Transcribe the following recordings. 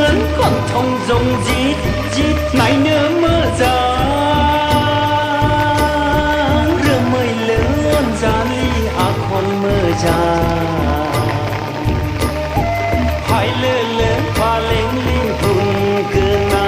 อนคนทงจงจีดจีดในเนื้อเมื่อจางเรื่องไม่เลื่อนจาลีอาคนเมื่อจางหายเลื่อนเลื่อนพาเล็งลิ้นพุ่งเกินนา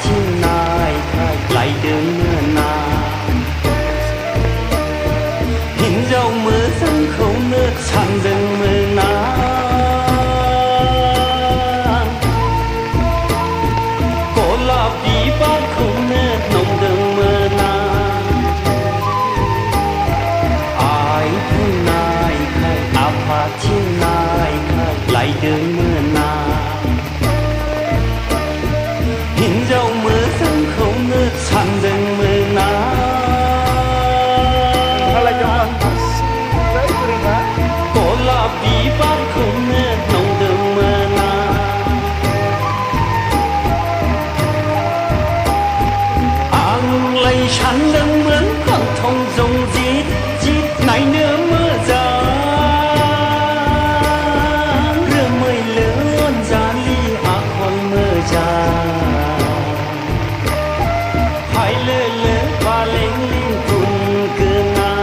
ที่นายใครไหลเดินเมื่อนาเห็นเจ้ามือสังเขาเนื้อฉันเดินมือนาโกลาบีบ้านเขาเนื้อนมเดินมือนาอายผู้นายใครอาภาที่นายใครไหลเดินเมื่อนาเห็นเจ้ามือสังเขาเนื้อฉันเดินมือนาโกลาบีบ้านเขาเนื้อนงเดินมือนาอังไลฉันเดินเหมือนคนทงจงจีดจีดในเนื้อเมื่อจางเรื่องไม่เลื่อนจาลีอาคนเมื่อจางเลื่อนเลื่อนพาเล็งลิ้นพุ่งเกินนา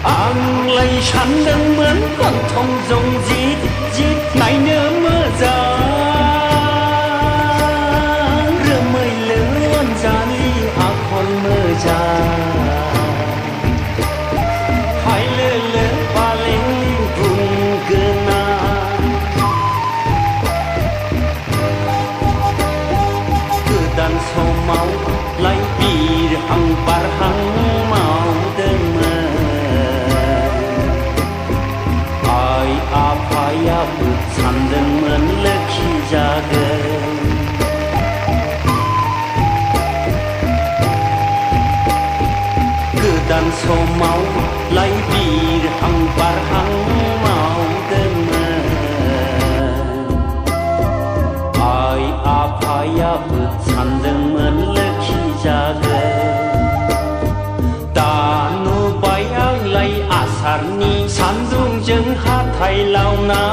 อังไลฉันดังเหมือนคนทงจงจีดจีดในเนื้อเมื่อจางเรื่องไม่เลื่อนจาลีอาคนเมื่อจางให้เลื่อนเลื่อนพาเล็งลิ้นพุ่งเกินนาdan so mau lai bir hang par hang mau đơn mơ ai apaya bút chan đơn mơn lơ khi ra gơ cứ dan so mau lai bir hang par hang mau đơn mơ ai apaya bútฉันดึงเหมือนเลือกขี้จะเกินตาหนูใบอ้างไหลอาสารนี้ฉันดุงจึงหาไทยเหล่านั้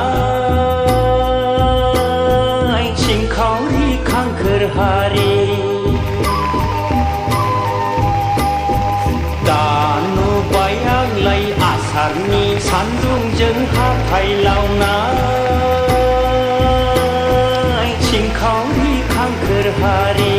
นชิงของที่ข้างคือหารีตาหนูใบอ้างไหลอาสารนี้ฉันดุงจึงหาไทยเหล่านั้นชิงของที่ข้างคือหารี